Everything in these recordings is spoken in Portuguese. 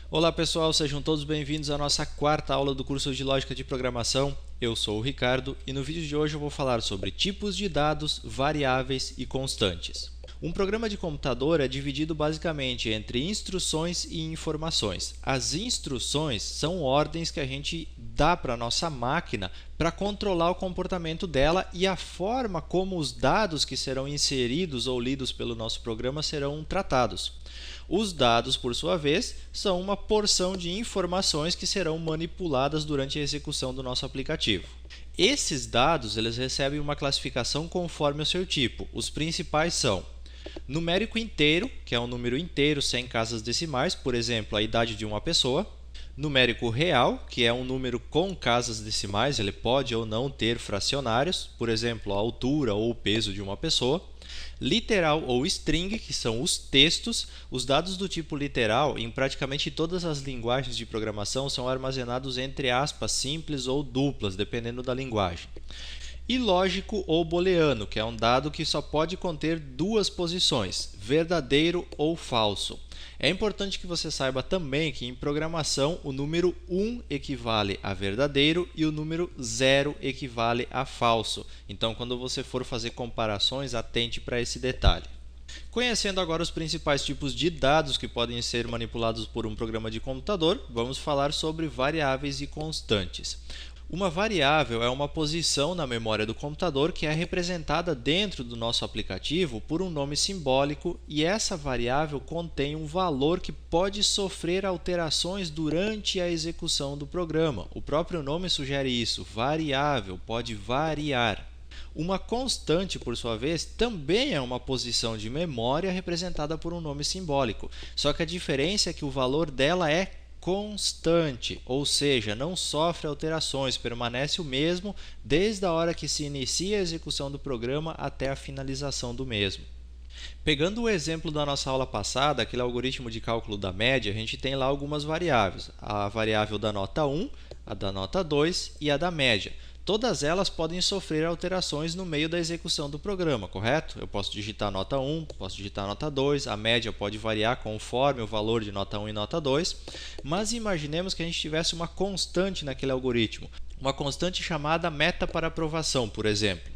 Olá pessoal, sejam todos bem-vindos à nossa quarta aula do curso de Lógica de Programação. Eu sou o Ricardo e no vídeo de hoje eu vou falar sobre tipos de dados, variáveis e constantes. Um programa de computador é dividido basicamente entre instruções e informações. As instruções são ordens que a gente dá para a nossa máquina para controlar o comportamento dela e a forma como os dados que serão inseridos ou lidos pelo nosso programa serão tratados. Os dados, por sua vez, são uma porção de informações que serão manipuladas durante a execução do nosso aplicativo. Esses dados eles recebem uma classificação conforme o seu tipo. Os principais são numérico inteiro, que é um número inteiro sem casas decimais, por exemplo, a idade de uma pessoa. Numérico real, que é um número com casas decimais, ele pode ou não ter fracionários, por exemplo, a altura ou o peso de uma pessoa. Literal ou string, que são os textos. Os dados do tipo literal, em praticamente todas as linguagens de programação, são armazenados entre aspas simples ou duplas, dependendo da linguagem. E lógico ou booleano, que é um dado que só pode conter duas posições, verdadeiro ou falso. É importante que você saiba também que em programação o número 1 equivale a verdadeiro e o número 0 equivale a falso. Então, quando você for fazer comparações, atente para esse detalhe. Conhecendo agora os principais tipos de dados que podem ser manipulados por um programa de computador, vamos falar sobre variáveis e constantes. Uma variável é uma posição na memória do computador que é representada dentro do nosso aplicativo por um nome simbólico e essa variável contém um valor que pode sofrer alterações durante a execução do programa. O próprio nome sugere isso, variável, pode variar. Uma constante, por sua vez, também é uma posição de memória representada por um nome simbólico, só que a diferença é que o valor dela é constante, ou seja, não sofre alterações, permanece o mesmo desde a hora que se inicia a execução do programa até a finalização do mesmo. Pegando o exemplo da nossa aula passada, aquele algoritmo de cálculo da média, a gente tem lá algumas variáveis, a variável da nota 1, a da nota 2 e a da média. Todas elas podem sofrer alterações no meio da execução do programa, correto? Eu posso digitar nota 1, posso digitar nota 2, a média pode variar conforme o valor de nota 1 e nota 2, mas imaginemos que a gente tivesse uma constante naquele algoritmo, uma constante chamada meta para aprovação, por exemplo.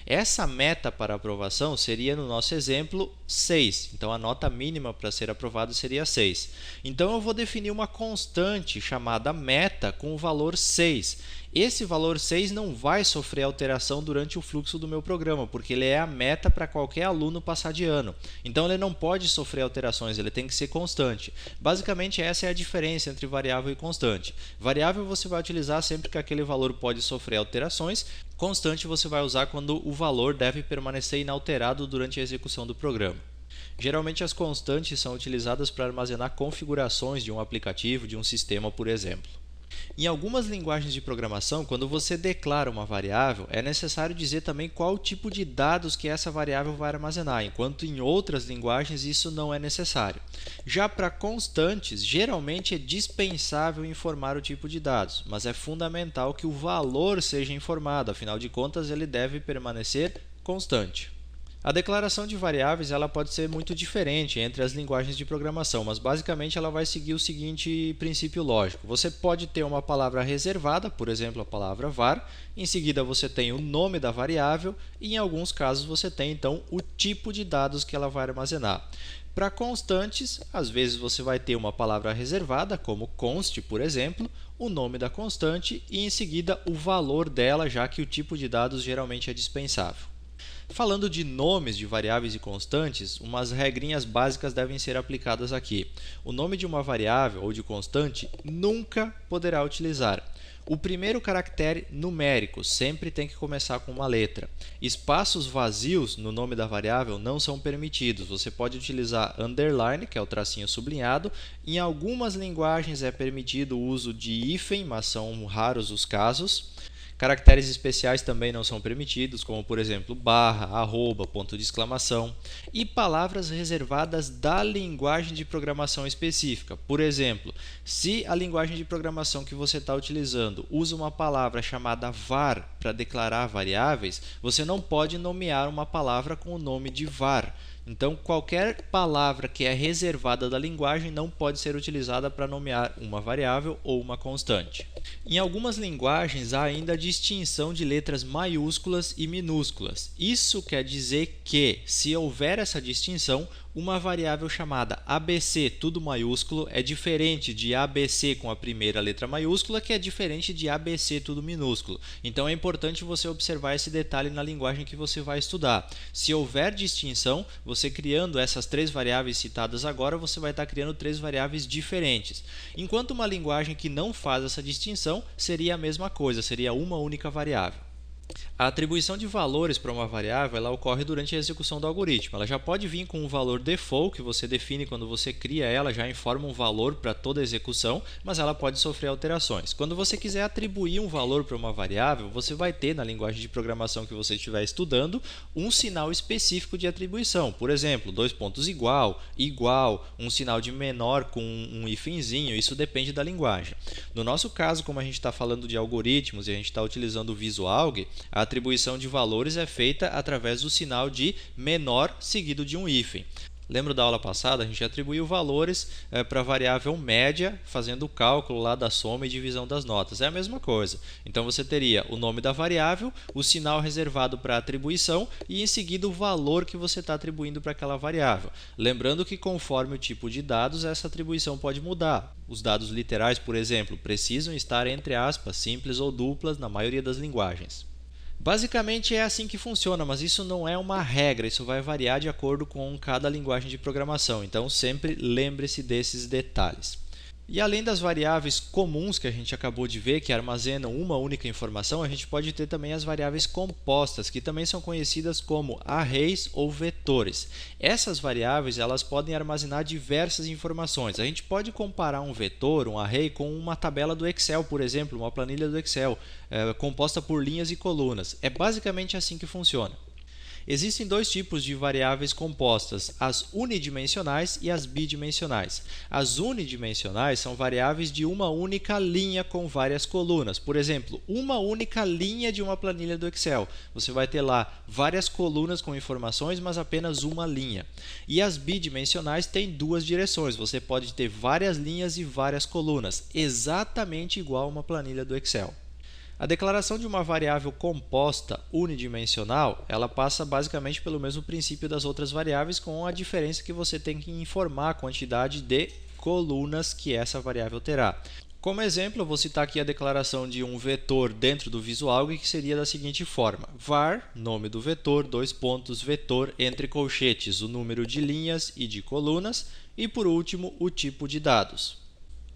Essa meta para aprovação seria, no nosso exemplo, 6. Então, a nota mínima para ser aprovado seria 6. Então, eu vou definir uma constante chamada meta com o valor 6. Esse valor 6 não vai sofrer alteração durante o fluxo do meu programa, porque ele é a meta para qualquer aluno passar de ano. Então, ele não pode sofrer alterações, ele tem que ser constante. Basicamente, essa é a diferença entre variável e constante. Variável você vai utilizar sempre que aquele valor pode sofrer alterações. Constante você vai usar quando o valor deve permanecer inalterado durante a execução do programa. Geralmente, as constantes são utilizadas para armazenar configurações de um aplicativo, de um sistema, por exemplo. Em algumas linguagens de programação, quando você declara uma variável, é necessário dizer também qual tipo de dados que essa variável vai armazenar, enquanto em outras linguagens isso não é necessário. Já para constantes, geralmente é dispensável informar o tipo de dados, mas é fundamental que o valor seja informado, afinal de contas ele deve permanecer constante. A declaração de variáveis ela pode ser muito diferente entre as linguagens de programação, mas basicamente ela vai seguir o seguinte princípio lógico. Você pode ter uma palavra reservada, por exemplo, a palavra var, em seguida você tem o nome da variável e em alguns casos você tem então o tipo de dados que ela vai armazenar. Para constantes, às vezes você vai ter uma palavra reservada, como const, por exemplo, o nome da constante e em seguida o valor dela, já que o tipo de dados geralmente é dispensável. Falando de nomes de variáveis e constantes, umas regrinhas básicas devem ser aplicadas aqui. O nome de uma variável ou de constante nunca poderá utilizar o primeiro caractere numérico, sempre tem que começar com uma letra. Espaços vazios no nome da variável não são permitidos. Você pode utilizar underline, que é o tracinho sublinhado. Em algumas linguagens é permitido o uso de hífen, mas são raros os casos. Caracteres especiais também não são permitidos, como por exemplo barra, arroba, ponto de exclamação, e palavras reservadas da linguagem de programação específica. Por exemplo, se a linguagem de programação que você está utilizando usa uma palavra chamada var para declarar variáveis, você não pode nomear uma palavra com o nome de var. Então, qualquer palavra que é reservada da linguagem não pode ser utilizada para nomear uma variável ou uma constante. Em algumas linguagens, há ainda a distinção de letras maiúsculas e minúsculas. Isso quer dizer que, se houver essa distinção, uma variável chamada ABC, tudo maiúsculo, é diferente de ABC com a primeira letra maiúscula, que é diferente de ABC, tudo minúsculo. Então, é importante você observar esse detalhe na linguagem que você vai estudar. Se houver distinção, você criando essas três variáveis citadas agora, você vai estar criando três variáveis diferentes. Enquanto uma linguagem que não faz essa distinção, seria a mesma coisa, seria uma única variável. A atribuição de valores para uma variável ela ocorre durante a execução do algoritmo. Ela já pode vir com um valor default que você define quando você cria ela, já informa um valor para toda a execução, mas ela pode sofrer alterações. Quando você quiser atribuir um valor para uma variável, você vai ter na linguagem de programação que você estiver estudando um sinal específico de atribuição. Por exemplo, dois pontos igual, um sinal de menor com um hífenzinho, isso depende da linguagem. No nosso caso, como a gente está falando de algoritmos e a gente está utilizando o VisualAlg, a atribuição de valores é feita através do sinal de menor seguido de um hífen. Lembra da aula passada? A gente atribuiu valores para a variável média, fazendo o cálculo lá da soma e divisão das notas. É a mesma coisa. Então, você teria o nome da variável, o sinal reservado para a atribuição e, em seguida, o valor que você está atribuindo para aquela variável. Lembrando que, conforme o tipo de dados, essa atribuição pode mudar. Os dados literais, por exemplo, precisam estar entre aspas, simples ou duplas na maioria das linguagens. Basicamente é assim que funciona, mas isso não é uma regra, isso vai variar de acordo com cada linguagem de programação, então sempre lembre-se desses detalhes. E além das variáveis comuns que a gente acabou de ver, que armazenam uma única informação, a gente pode ter também as variáveis compostas, que também são conhecidas como arrays ou vetores. Essas variáveis elas podem armazenar diversas informações. A gente pode comparar um vetor, um array, com uma tabela do Excel, por exemplo, uma planilha do Excel, composta por linhas e colunas. É basicamente assim que funciona. Existem dois tipos de variáveis compostas, as unidimensionais e as bidimensionais. As unidimensionais são variáveis de uma única linha com várias colunas. Por exemplo, uma única linha de uma planilha do Excel. Você vai ter lá várias colunas com informações, mas apenas uma linha. E as bidimensionais têm duas direções. Você pode ter várias linhas e várias colunas, exatamente igual a uma planilha do Excel. A declaração de uma variável composta unidimensional, ela passa basicamente pelo mesmo princípio das outras variáveis, com a diferença que você tem que informar a quantidade de colunas que essa variável terá. Como exemplo, eu vou citar aqui a declaração de um vetor dentro do VisualAlg, que seria da seguinte forma: var, nome do vetor, dois pontos, vetor, entre colchetes, o número de linhas e de colunas, e por último, o tipo de dados.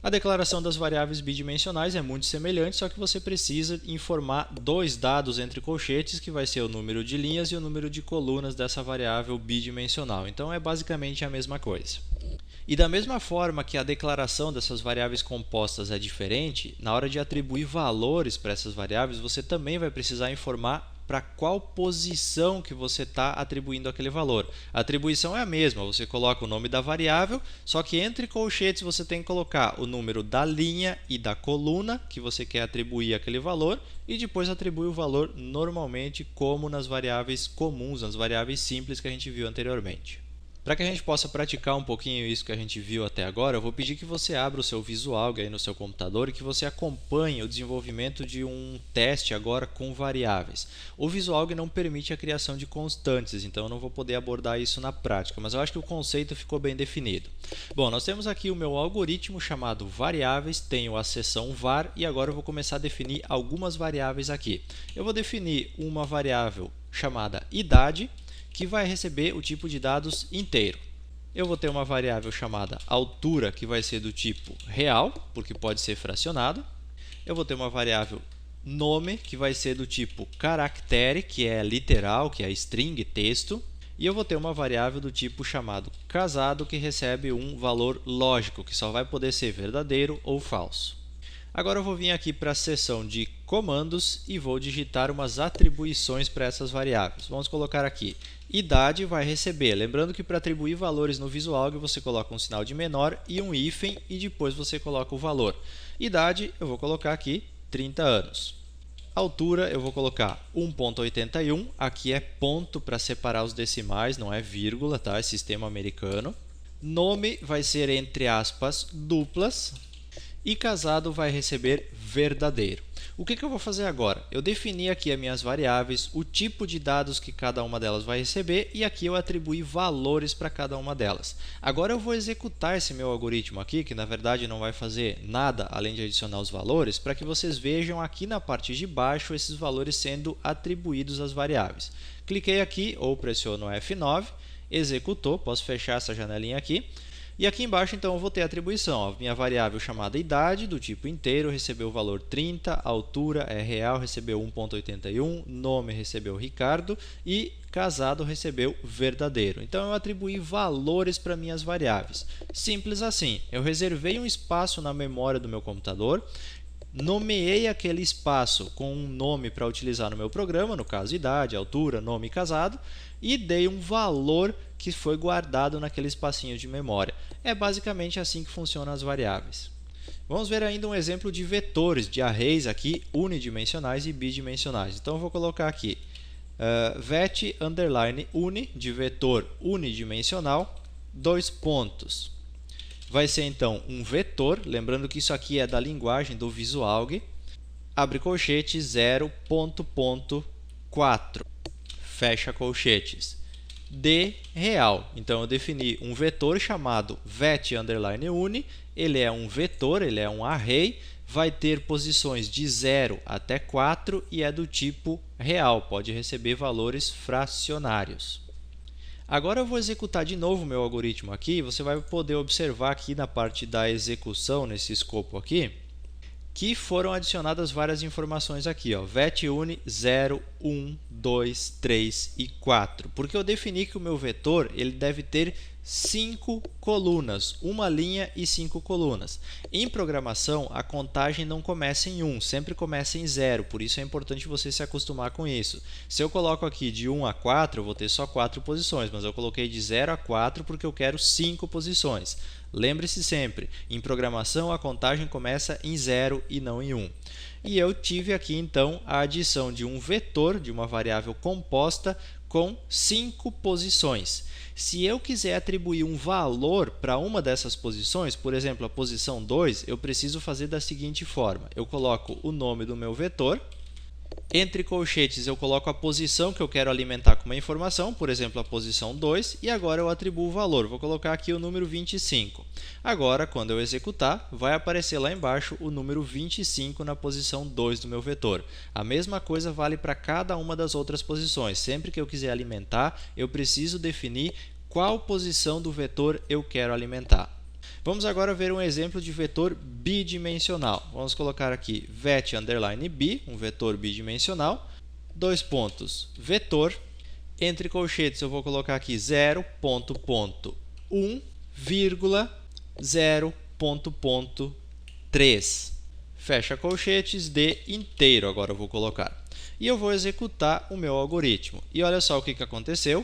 A declaração das variáveis bidimensionais é muito semelhante, só que você precisa informar dois dados entre colchetes, que vai ser o número de linhas e o número de colunas dessa variável bidimensional. Então, é basicamente a mesma coisa. E da mesma forma que a declaração dessas variáveis compostas é diferente, na hora de atribuir valores para essas variáveis, você também vai precisar informar para qual posição que você está atribuindo aquele valor. A atribuição é a mesma, você coloca o nome da variável, só que entre colchetes você tem que colocar o número da linha e da coluna que você quer atribuir aquele valor e depois atribui o valor normalmente como nas variáveis comuns, nas variáveis simples que a gente viu anteriormente. Para que a gente possa praticar um pouquinho isso que a gente viu até agora, eu vou pedir que você abra o seu VisualAlg aí no seu computador e que você acompanhe o desenvolvimento de um teste agora com variáveis. O VisualAlg não permite a criação de constantes, então eu não vou poder abordar isso na prática, mas eu acho que o conceito ficou bem definido. Bom, nós temos aqui o meu algoritmo chamado variáveis, tenho a seção var e agora eu vou começar a definir algumas variáveis aqui. Eu vou definir uma variável chamada idade, que vai receber o tipo de dados inteiro. Eu vou ter uma variável chamada altura, que vai ser do tipo real, porque pode ser fracionado. Eu vou ter uma variável nome, que vai ser do tipo caractere, que é literal, que é string, texto. E eu vou ter uma variável do tipo chamado casado, que recebe um valor lógico, que só vai poder ser verdadeiro ou falso. Agora eu vou vir aqui para a seção de comandos e vou digitar umas atribuições para essas variáveis. Vamos colocar aqui, idade vai receber. Lembrando que para atribuir valores no Visualg, você coloca um sinal de menor e um hífen e depois você coloca o valor. Idade, eu vou colocar aqui 30 anos. Altura, eu vou colocar 1,81. Aqui é ponto para separar os decimais, não é vírgula, tá? É sistema americano. Nome vai ser, entre aspas, duplas. E casado vai receber verdadeiro. O que eu vou fazer agora? Eu defini aqui as minhas variáveis, o tipo de dados que cada uma delas vai receber e aqui eu atribuí valores para cada uma delas. Agora eu vou executar esse meu algoritmo aqui, que na verdade não vai fazer nada além de adicionar os valores, para que vocês vejam aqui na parte de baixo esses valores sendo atribuídos às variáveis. Cliquei aqui ou pressiono F9, executou, posso fechar essa janelinha aqui. E aqui embaixo, então, eu vou ter a atribuição. A minha variável chamada idade, do tipo inteiro, recebeu o valor 30, altura é real, recebeu 1,81, nome recebeu Ricardo e casado recebeu verdadeiro. Então, eu atribuí valores para minhas variáveis. Simples assim. Eu reservei um espaço na memória do meu computador, nomeei aquele espaço com um nome para utilizar no meu programa, no caso idade, altura, nome e casado, e dei um valor que foi guardado naquele espacinho de memória. É basicamente assim que funcionam as variáveis. Vamos ver ainda um exemplo de vetores, de arrays aqui, unidimensionais e bidimensionais. Então, eu vou colocar aqui vet underline uni, de vetor unidimensional, dois pontos. Vai ser, então, um vetor, lembrando que isso aqui é da linguagem do Visualg, abre colchete 0.4, fecha colchetes, de real. Então, eu defini um vetor chamado vet underline uni, ele é um vetor, ele é um array, vai ter posições de 0 até 4 e é do tipo real, pode receber valores fracionários. Agora eu vou executar de novo o meu algoritmo aqui, você vai poder observar aqui na parte da execução, nesse escopo aqui, que foram adicionadas várias informações aqui, ó, vet uni 0, 1, 2, 3 e 4, porque eu defini que o meu vetor ele deve ter 5 colunas, uma linha e 5 colunas. Em programação, a contagem não começa em 1, sempre começa em 0, por isso é importante você se acostumar com isso. Se eu coloco aqui de 1 a 4, eu vou ter só 4 posições, mas eu coloquei de 0 a 4 porque eu quero 5 posições. Lembre-se sempre, em programação a contagem começa em 0 e não em 1. E eu tive aqui então a adição de um vetor, de uma variável composta, com 5 posições. Se eu quiser atribuir um valor para uma dessas posições, por exemplo, a posição 2, eu preciso fazer da seguinte forma. Eu coloco o nome do meu vetor, entre colchetes eu coloco a posição que eu quero alimentar com uma informação, por exemplo, a posição 2, e agora eu atribuo o valor. Vou colocar aqui o número 25. Agora, quando eu executar, vai aparecer lá embaixo o número 25 na posição 2 do meu vetor. A mesma coisa vale para cada uma das outras posições. Sempre que eu quiser alimentar, eu preciso definir qual posição do vetor eu quero alimentar. Vamos agora ver um exemplo de vetor bidimensional. Vamos colocar aqui vet underline bi, um vetor bidimensional, dois pontos, vetor, entre colchetes eu vou colocar aqui 0.1, vírgula 0.3, fecha colchetes de inteiro, agora eu vou colocar. E eu vou executar o meu algoritmo. E olha só o que aconteceu,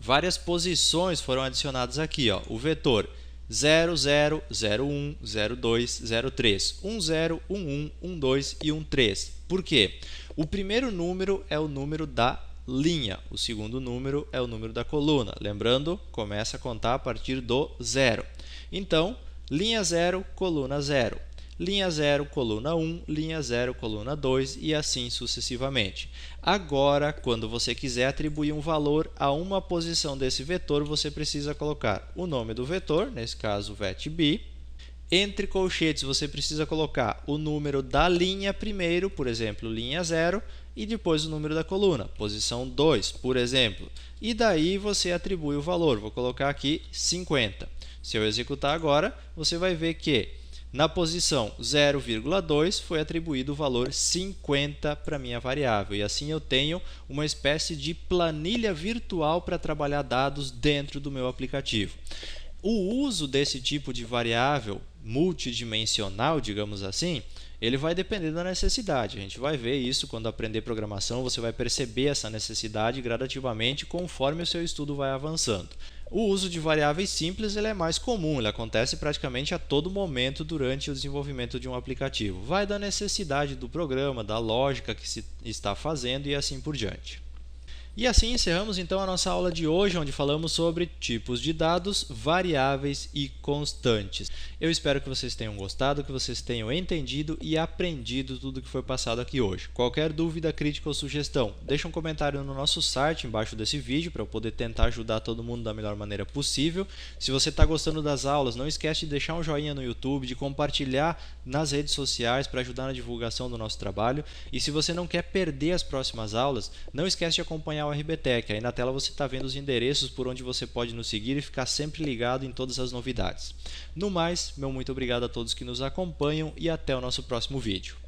várias posições foram adicionadas aqui, ó, o vetor 0, 0, 0, 1, 0, 2, 0, 3, 1, 0, 1, 1, 1, 2 e 1, 3. Por quê? O primeiro número é o número da linha, o segundo número é o número da coluna. Lembrando, começa a contar a partir do 0. Então, linha 0, coluna 0. Linha 0, coluna 1, linha 0, coluna 2 e assim sucessivamente. Agora, quando você quiser atribuir um valor a uma posição desse vetor, você precisa colocar o nome do vetor, nesse caso vetb. Entre colchetes, você precisa colocar o número da linha primeiro, por exemplo, linha 0, e depois o número da coluna, posição 2, por exemplo. E daí você atribui o valor. Vou colocar aqui 50. Se eu executar agora, você vai ver que na posição 0,2 foi atribuído o valor 50 para a minha variável. E assim eu tenho uma espécie de planilha virtual para trabalhar dados dentro do meu aplicativo. O uso desse tipo de variável multidimensional, digamos assim, ele vai depender da necessidade. A gente vai ver isso quando aprender programação, você vai perceber essa necessidade gradativamente conforme o seu estudo vai avançando. O uso de variáveis simples ele é mais comum, ele acontece praticamente a todo momento durante o desenvolvimento de um aplicativo. Vai da necessidade do programa, da lógica que se está fazendo e assim por diante. E assim encerramos então a nossa aula de hoje, onde falamos sobre tipos de dados, variáveis e constantes. Eu espero que vocês tenham gostado, que vocês tenham entendido e aprendido tudo que foi passado aqui hoje. Qualquer dúvida, crítica ou sugestão, deixa um comentário no nosso site embaixo desse vídeo para eu poder tentar ajudar todo mundo da melhor maneira possível. Se você está gostando das aulas, não esquece de deixar um joinha no YouTube, de compartilhar nas redes sociais para ajudar na divulgação do nosso trabalho. E se você não quer perder as próximas aulas, não esquece de acompanhar o RBTech. Aí na tela você está vendo os endereços por onde você pode nos seguir e ficar sempre ligado em todas as novidades. No mais, meu muito obrigado a todos que nos acompanham e até o nosso próximo vídeo.